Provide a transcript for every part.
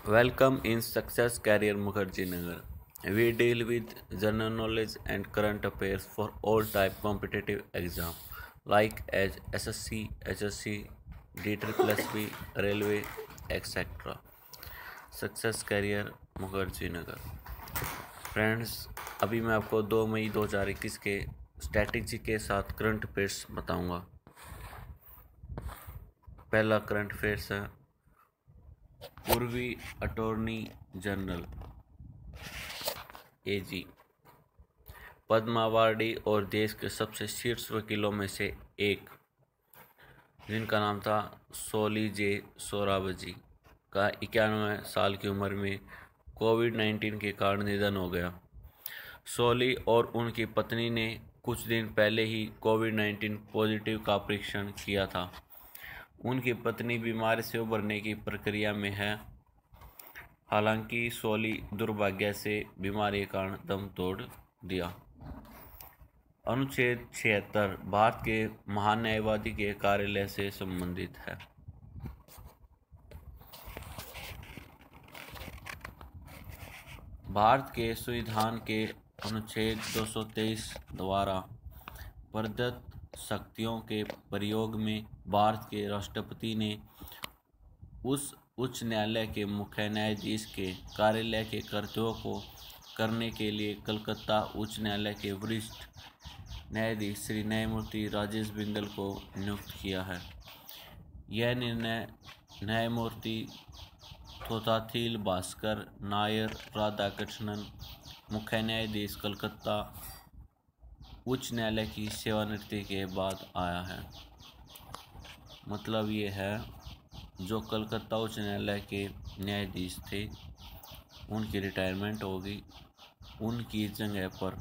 Welcome in Success Career Mukherjee Nagar. We deal with general knowledge and current affairs for all type competitive exam like as SSC, HSC, DSSB, Railway, etc. Success Career Mukherjee Nagar. Friends, अभी मैं आपको 2 मई 2021 के strategy के साथ current affairs बताऊंगा। पहला current affairs है पूर्वी अटॉर्नी जनरल एजी पद्मा अवार्डी और देश के सबसे शीर्ष वकीलों में से एक, जिनका नाम था सोली जे सोराबजी का 91 साल की उम्र में कोविड-19 के कारण निधन हो गया। सोली और उनकी पत्नी ने कुछ दिन पहले ही कोविड-19 पॉजिटिव का परीक्षण किया था। उनकी पत्नी बीमारी से उबरने की प्रक्रिया में है। हालांकि सोली दुर्भाग्य से बीमारी के कारण दम तोड़ दिया। अनुच्छेद 76 भारत के महान्यायवादी के कार्यालय से संबंधित है। भारत के संविधान के अनुच्छेद 223 द्वारा प्रदत्त शक्तियों के प्रयोग में भारत के राष्ट्रपति ने उस उच्च न्यायालय के मुख्य न्यायाधीश के कार्यालय के कर्तव्यों को करने के लिए कलकत्ता उच्च न्यायालय के वरिष्ठ न्यायाधीश श्री न्यायमूर्ति राजेश बिंदल को नियुक्त किया है। यह निर्णय न्यायमूर्ति थोथाथिल भास्कर नायर राधाकृष्णन, मुख्य न्यायाधीश कलकत्ता उच्च न्यायालय की सेवानिवृत्ति के बाद आया है। मतलब ये है, जो कलकत्ता उच्च न्यायालय के न्यायाधीश थे उनकी रिटायरमेंट होगी, उनकी जगह पर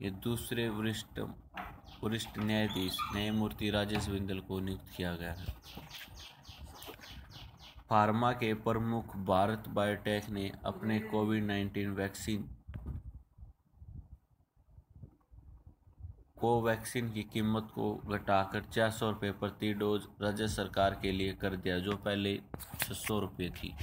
ये दूसरे वरिष्ठ न्यायाधीश न्यायमूर्ति राजेश बिंदल को नियुक्त किया गया है। फार्मा के प्रमुख भारत बायोटेक ने अपने कोविड-19 वैक्सीन कोवैक्सीन की कीमत को घटाकर 400 रुपये प्रति डोज राज्य सरकार के लिए कर दिया, जो पहले 600 रुपये थी।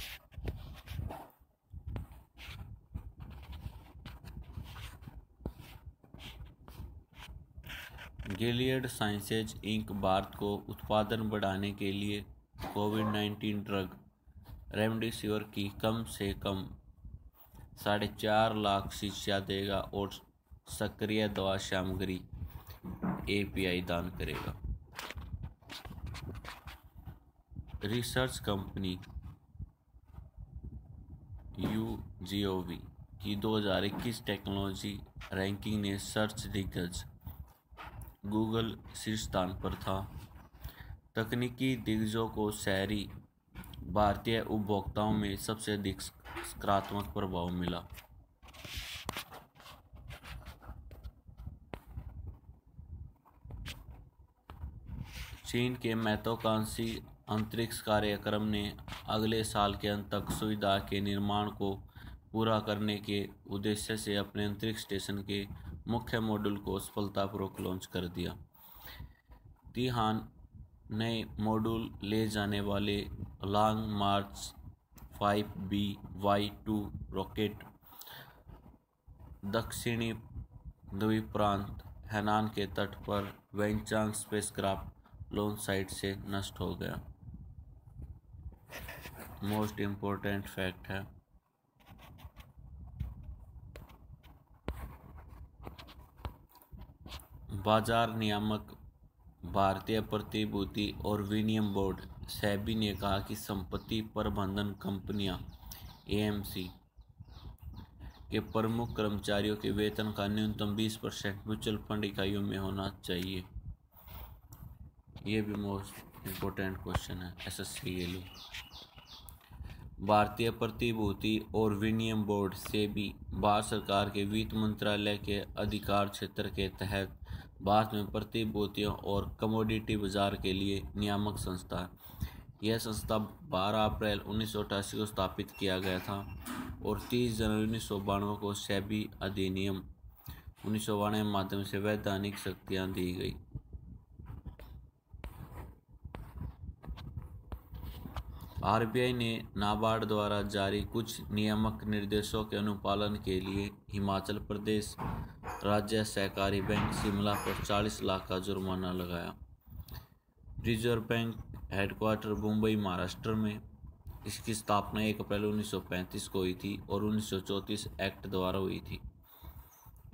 गिलियड साइंसेज इंक भारत को उत्पादन बढ़ाने के लिए कोविड-19 ड्रग रेमडेसिविर की कम से कम 4.5 लाख शीशियाँ देगा और सक्रिय दवा सामग्री एपीआई दान करेगा। रिसर्च कंपनी यूजीओवी की 2021 टेक्नोलॉजी रैंकिंग ने सर्च दिग्गज गूगल शीर्ष स्थान पर था। तकनीकी दिग्गजों को शहरी भारतीय उपभोक्ताओं में सबसे अधिक सकारात्मक प्रभाव मिला। चीन के महत्वाकांक्षी अंतरिक्ष कार्यक्रम ने अगले साल के अंत तक सुविधा के निर्माण को पूरा करने के उद्देश्य से अपने अंतरिक्ष स्टेशन के मुख्य मॉड्यूल को सफलतापूर्वक लॉन्च कर दिया। तिहान नए मॉड्यूल ले जाने वाले लॉन्ग मार्च 5BY2 रॉकेट दक्षिणी द्वीपप्रांत हैनान के तट पर वेनचांग स्पेसक्राफ्ट लॉन्च साइट से नष्ट हो गया। मोस्ट इम्पोर्टेंट फैक्ट है, बाजार नियामक भारतीय प्रतिभूति और विनिमय बोर्ड सेबी ने कहा कि संपत्ति प्रबंधन कंपनियां एएमसी के प्रमुख कर्मचारियों के वेतन का न्यूनतम 20% म्यूचुअल फंड इकाइयों में होना चाहिए। ये भी मोस्ट इम्पोर्टेंट क्वेश्चन है एसएससी के लिए। भारतीय प्रतिभूति और विनिमय बोर्ड सेबी भारत सरकार के वित्त मंत्रालय के अधिकार क्षेत्र के तहत भारत में प्रतिभूतियों और कमोडिटी बाजार के लिए नियामक संस्था है। यह संस्था 12 अप्रैल 1988 को स्थापित किया गया था और 30 जनवरी 1992 को सेबी अधिनियम 1992 के माध्यम से वैधानिक शक्तियाँ दी गई। आरबीआई ने नाबार्ड द्वारा जारी कुछ नियामक निर्देशों के अनुपालन के लिए हिमाचल प्रदेश राज्य सहकारी बैंक शिमला पर 40 लाख का जुर्माना लगाया। Reserve bank headquarter Mumbai Maharashtra में। इसकी स्थापना 1 अप्रैल 1935 को हुई थी और 1934 एक्ट द्वारा हुई थी।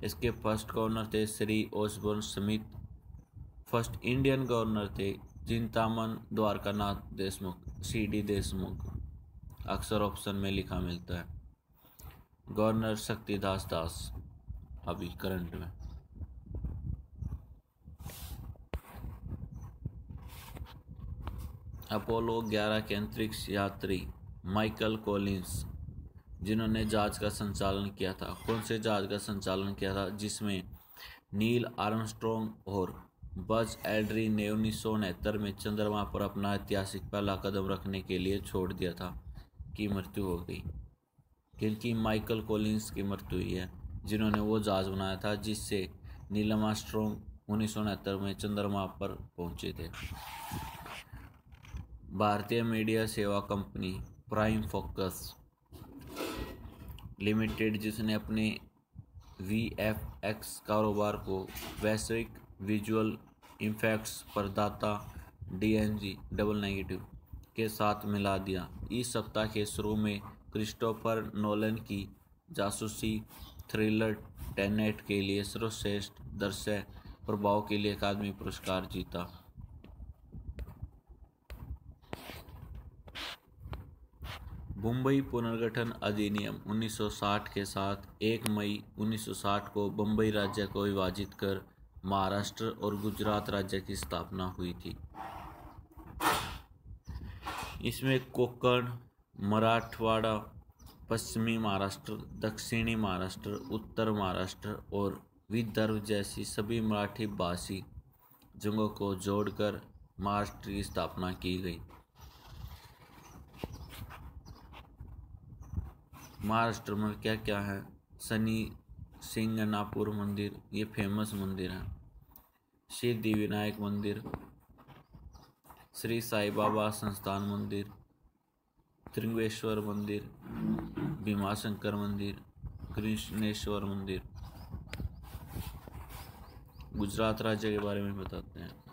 इसके फर्स्ट गवर्नर थे Shri Osborne Smith. First Indian governor थे चिंतामन द्वारकानाथ देशमुख, सीडी देशमुख। अक्सर ऑप्शन में लिखा मिलता है। गवर्नर शक्तिदास दास अभी करंट में। अपोलो 11 के अंतरिक्ष यात्री माइकल कॉलिंस, जिन्होंने जहाज का संचालन किया था। कौन से जहाज का संचालन किया था? जिसमें नील आर्मस्ट्रॉन्ग और बज एल्ड्रिन ने 1969 में चंद्रमा पर अपना ऐतिहासिक पहला कदम रखने के लिए छोड़ दिया था, की मृत्यु हो गई। क्योंकि माइकल कॉलिंस की मृत्यु हुई है, जिन्होंने वो जहाज बनाया था जिससे नील आर्मस्ट्रॉन्ग 1969 में चंद्रमा पर पहुंचे थे। भारतीय मीडिया सेवा कंपनी प्राइम फोकस लिमिटेड, जिसने अपने VFX कारोबार को वैश्विक विजुअल इफेक्ट्स प्रदाता DNG डबल नेगेटिव के साथ मिला दिया। इस सप्ताह के शुरू में क्रिस्टोफर नोलन की जासूसी थ्रिलर टेनेट के लिए सर्वश्रेष्ठ दृश्य प्रभाव के लिए अकादमी पुरस्कार जीता। मुंबई पुनर्गठन अधिनियम 1960 के साथ 1 मई 1960 को बम्बई राज्य को विभाजित कर महाराष्ट्र और गुजरात राज्य की स्थापना हुई थी। इसमें कोंकण, मराठवाड़ा, पश्चिमी महाराष्ट्र, दक्षिणी महाराष्ट्र, उत्तर महाराष्ट्र और विदर्भ जैसी सभी मराठी भाषी जगहों को जोड़कर महाराष्ट्र की स्थापना की गई। महाराष्ट्र में क्या क्या है? शनि सिंगनापुर मंदिर, ये फेमस मंदिर है। सिद्धिविनायक मंदिर, श्री साई बाबा संस्थान मंदिर, त्रिंगेश्वर मंदिर, भीमाशंकर मंदिर, कृष्णेश्वर मंदिर। गुजरात राज्य के बारे में बताते हैं।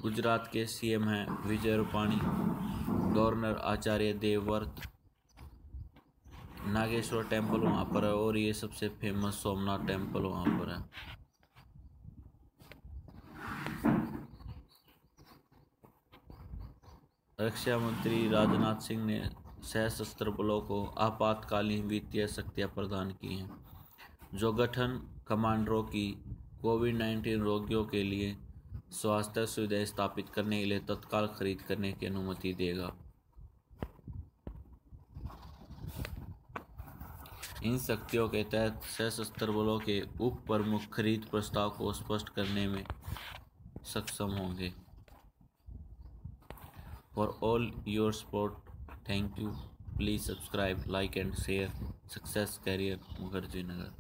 गुजरात के CM हैं विजय रूपाणी, गवर्नर आचार्य देवव्रत। नागेश्वर टेम्पल वहाँ पर है और ये सबसे फेमस सोमनाथ टेम्पल वहाँ पर है। रक्षा मंत्री राजनाथ सिंह ने सशस्त्र बलों को आपातकालीन वित्तीय शक्तियाँ प्रदान की हैं, जो गठन कमांडरों की कोविड-19 रोगियों के लिए स्वास्थ्य सुविधाएं स्थापित करने के लिए तत्काल खरीद करने की अनुमति देगा। इन शक्तियों के तहत सशस्त्र बलों के उप प्रमुख खरीद प्रस्ताव को स्पष्ट करने में सक्षम होंगे। For all your support, thank you. Please subscribe, like and share. Success career Mukherjee Nagar.